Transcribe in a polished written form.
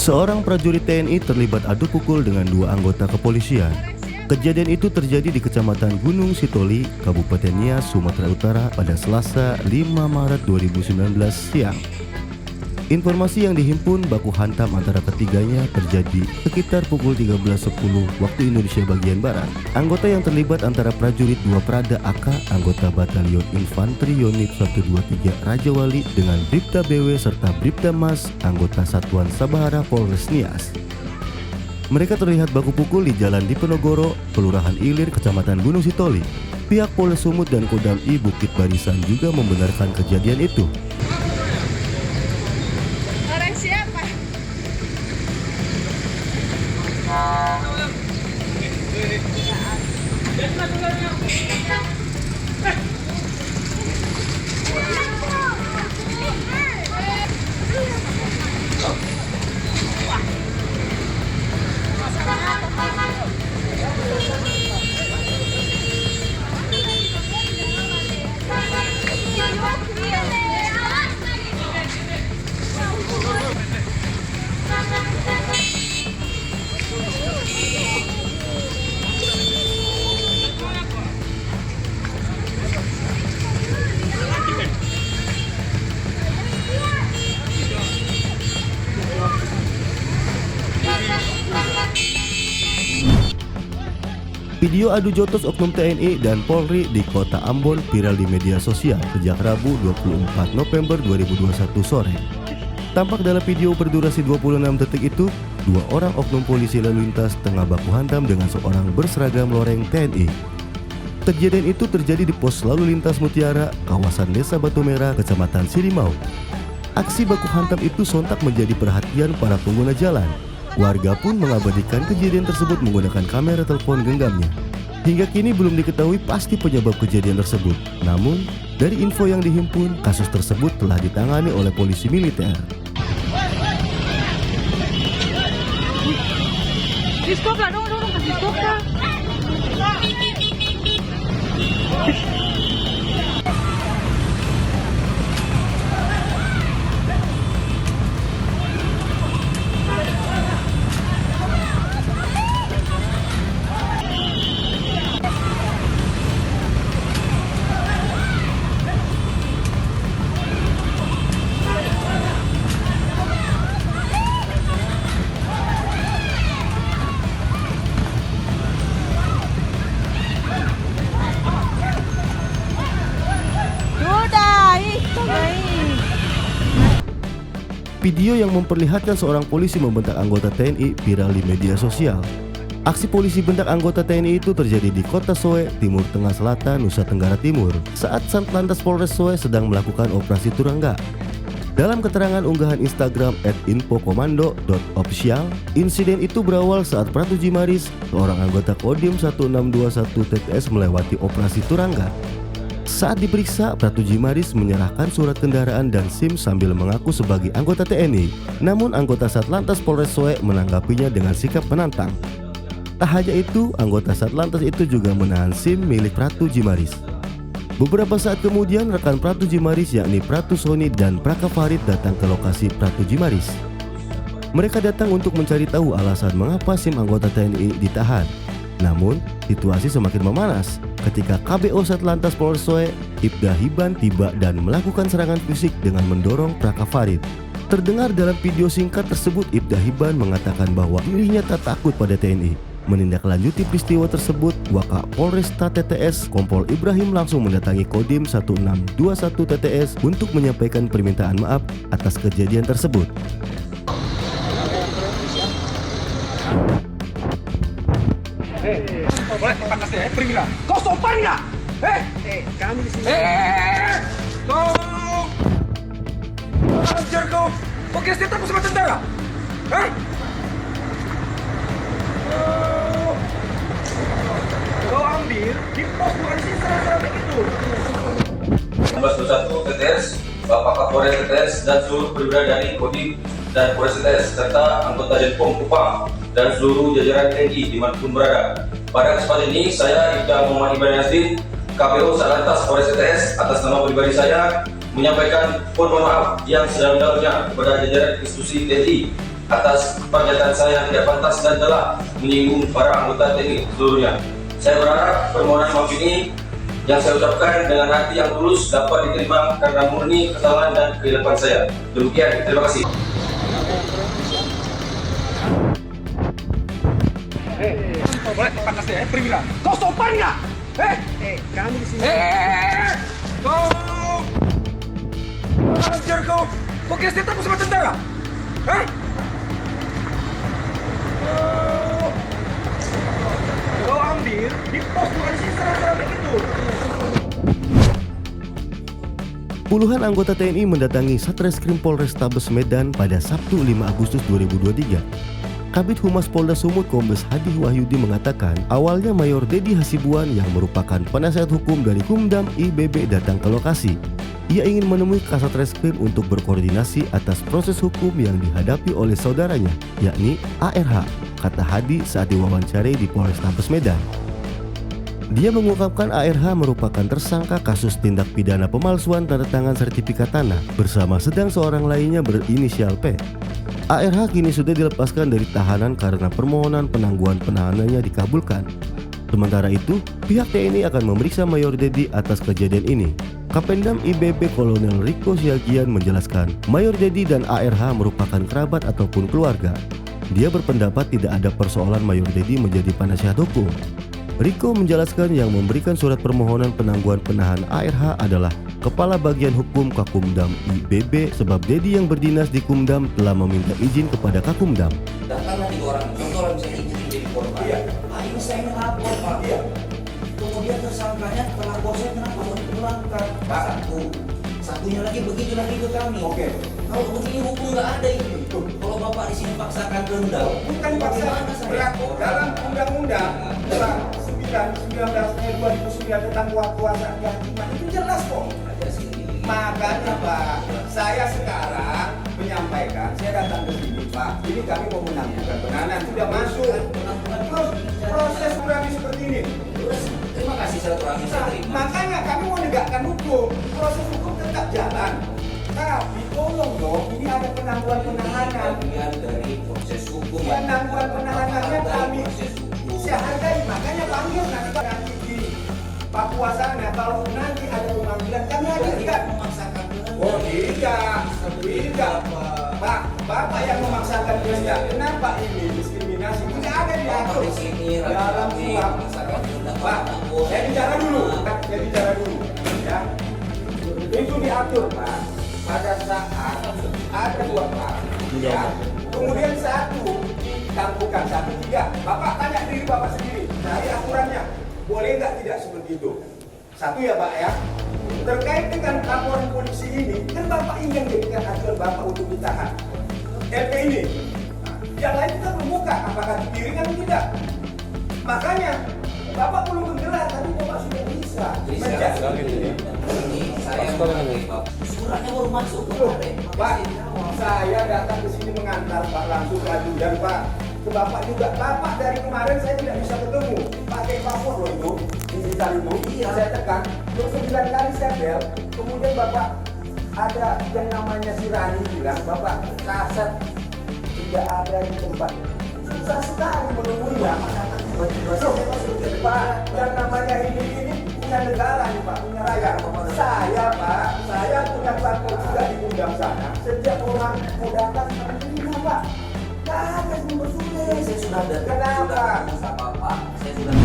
Seorang prajurit TNI terlibat adu pukul dengan dua anggota kepolisian. Kejadian itu terjadi di Kecamatan Gunung Sitoli, Kabupaten Nias, Sumatera Utara pada Selasa 5 Maret 2019 siang. Informasi yang dihimpun, baku hantam antara ketiganya terjadi sekitar pukul 13.10 waktu Indonesia bagian Barat. Anggota yang terlibat antara prajurit 2 Prada AK, anggota Batalion Infanteri Yonif 123 Raja Wali dengan Bribda BW serta Bribda Mas, anggota Satuan Sabahara Polres Nias. Mereka terlihat baku pukul di Jalan Diponegoro, Kelurahan Ilir, Kecamatan Gunung Sitoli. Pihak Polres Sumut dan Kodam I Bukit Barisan juga membenarkan kejadian itu. Orang siapa? Video adu jotos oknum TNI dan Polri di Kota Ambon viral di media sosial sejak Rabu 24 November 2021 sore. Tampak dalam video berdurasi 26 detik itu, 2 orang oknum polisi lalu lintas tengah baku hantam dengan seorang berseragam loreng TNI. Kejadian itu terjadi di pos lalu lintas Mutiara, kawasan Desa Batu Merah, Kecamatan Sirimau. Aksi baku hantam itu sontak menjadi perhatian para pengguna jalan. Warga pun mengabadikan kejadian tersebut menggunakan kamera telepon genggamnya. Hingga kini belum diketahui pasti penyebab kejadian tersebut. Namun, dari info yang dihimpun, kasus tersebut telah ditangani oleh polisi militer. Stop lah, dong, kasih stop lah. Video yang memperlihatkan seorang polisi membentak anggota TNI viral di media sosial. Aksi polisi bentak anggota TNI itu terjadi di Kota Soe, Timur Tengah Selatan, Nusa Tenggara Timur, saat Satlantas Polres Soe sedang melakukan operasi Turangga. Dalam keterangan unggahan Instagram @infokomando.official, insiden itu berawal saat Pratu Jimaris, seorang anggota Kodim 1621 TTS melewati operasi Turangga. Saat diperiksa, Pratu Jimaris menyerahkan surat kendaraan dan SIM sambil mengaku sebagai anggota TNI. Namun anggota Satlantas Polres Soe menanggapinya dengan sikap menantang. Tak hanya itu, anggota Satlantas itu juga menahan SIM milik Pratu Jimaris. Beberapa saat kemudian, rekan Pratu Jimaris yakni Pratu Soni dan Praka Farid datang ke lokasi Pratu Jimaris. Mereka datang untuk mencari tahu alasan mengapa SIM anggota TNI ditahan. Namun, situasi semakin memanas ketika KBO Satlantas Polres Soe, Ibda Hiban, tiba dan melakukan serangan fisik dengan mendorong Praka Farid. Terdengar dalam video singkat tersebut, Ibda Hiban mengatakan bahwa dirinya tak takut pada TNI. Menindaklanjuti peristiwa tersebut, Waka Polresta TTS Kompol Ibrahim langsung mendatangi Kodim 1621 TTS untuk menyampaikan permintaan maaf atas kejadian tersebut. Boleh panasnya, pergilah. Kau sopan nggak? Kami di sini. Kau ajar kau. Kau kira saya takut sama tentara? Kau ambil di pos bukan di sini serang-serang begitu. 1621 TTS, Bapak Kapolres TTS dan seluruh perwira dari Kodim dan Polres TTS serta anggota Denpom Kupang dan seluruh jajaran TNI dimanapun berada. Pada kesempatan ini, saya Ibda Muhammad Ibrahim Yazdi, KPO Satlantas Polres TTS atas nama pribadi saya menyampaikan mohon maaf yang sedalam-dalamnya kepada jajaran institusi TNI atas pernyataan saya yang tidak pantas dan telah menyinggung para anggota TNI seluruhnya. Saya berharap permohonan maaf ini yang saya ucapkan dengan hati yang tulus dapat diterima karena murni kesalahan dan kehilapan saya. Demikian, terima kasih. Boleh pakai saya, pergilah. Kau sopan nggak? Kami di sini. Kau ajar kau. Kau kira saya takut sama tentara? Kau ambil di pos bukan sih serang-serang begitu. Puluhan anggota TNI mendatangi Satreskrim Polrestabes Medan pada Sabtu 5 Agustus 2023. Kabid Humas Polda Sumut Kombes Hadi Wahyudi mengatakan awalnya Mayor Dedi Hasibuan yang merupakan penasihat hukum dari Kumdam IBB datang ke lokasi. Ia ingin menemui Kasat Reskrim untuk berkoordinasi atas proses hukum yang dihadapi oleh saudaranya, yakni ARH, kata Hadi saat diwawancarai di Polrestabes Medan. Dia mengungkapkan ARH merupakan tersangka kasus tindak pidana pemalsuan tanda tangan sertifikat tanah bersama sedang seorang lainnya berinisial P. ARH kini sudah dilepaskan dari tahanan karena permohonan penangguhan penahanannya dikabulkan. Sementara itu, pihak TNI akan memeriksa Mayor Dedi atas kejadian ini. Kapendam IBB Kolonel Riko Siagian menjelaskan, Mayor Dedi dan ARH merupakan kerabat ataupun keluarga. Dia berpendapat tidak ada persoalan Mayor Dedi menjadi penasihat hukum. Riko menjelaskan yang memberikan surat permohonan penangguhan penahanan ARH adalah Kepala Bagian Hukum Kakumdam IBB sebab Dedi yang berdinas di Kumdam telah meminta izin kepada Kakumdam. Datanglah di orang, contoh orang bisa izin jadi korban. Ini saya melapor Pak. Kemudian tersangkanya pelapor saya kenapa mau dipulangkan? Satunya lagi begitu lagi ke kami. Kalau begini hukum nggak ada ini. Kalau Bapak di sini paksakan kehendak. Bukan paksa, berlaku dalam Undang-Undang 9/19 tentang kekuasaan kehakiman itu jelas kok. Makanya Pak, saya sekarang menyampaikan, saya datang ke sini Pak, ini kami mau menangguhkan penahanan, sudah masuk. Terus proses kurang seperti ini. Terima kasih saya kurangi, saya terima. Makanya kami mau menegakkan hukum, proses hukum tetap jalan. Tapi tolong dong, ini ada penangguhan penahanan. Bagian dari proses hukum. Penangguhan penahanannya kami proses hukum. saya hargai, makanya panggil nanti di Papua sana. Kalau nanti ada pemanggilan kami hadirkan. Memaksakan kehendak. Oh tidak Pak, Bapak yang memaksakan kehendak. Kenapa ini diskriminasi? Tidak ada diatur di sini dalam suap. Pak, saya bicara dulu ya. Itu diatur Pak. Pada saat ada 2 Pak, ya. Kemudian 1 ditampungkan, 1 tidak. Bapak tanya diri Bapak sendiri, dari aturannya boleh nggak tidak seperti itu? 1 ya Pak ya. Terkait dengan laporan polisi ini, kan Bapak ingin jadikan acuan Bapak untuk ditahan. LP ini, yang lain kita membuka, apakah dipiring atau tidak. Makanya Bapak belum menggelar, tapi Bapak sudah bisa. Ini saya mengerti Pak. Suratnya baru masuk kemarin. Pak, saya datang ke sini mengantar Pak langsung ke dan Pak ke Bapak juga. Bapak dari kemarin saya tidak bisa ketemu. Pakai paspor loh itu, digital itu. Saya tekan, terus 9 kali saya bel. Kemudian Bapak ada yang namanya si Rani bilang, Bapak kaset tidak ada di tempat. Susah sekali menemuinya. Pak, yang namanya ini punya negara nih Pak, punya rakyat. Saya Pak, saya punya kantor juga di Kumdam sana. Setiap orang mau datang menerima Pak. Gak ada yang bersulit. Saya sudah Kenapa? Bapak, saya sudah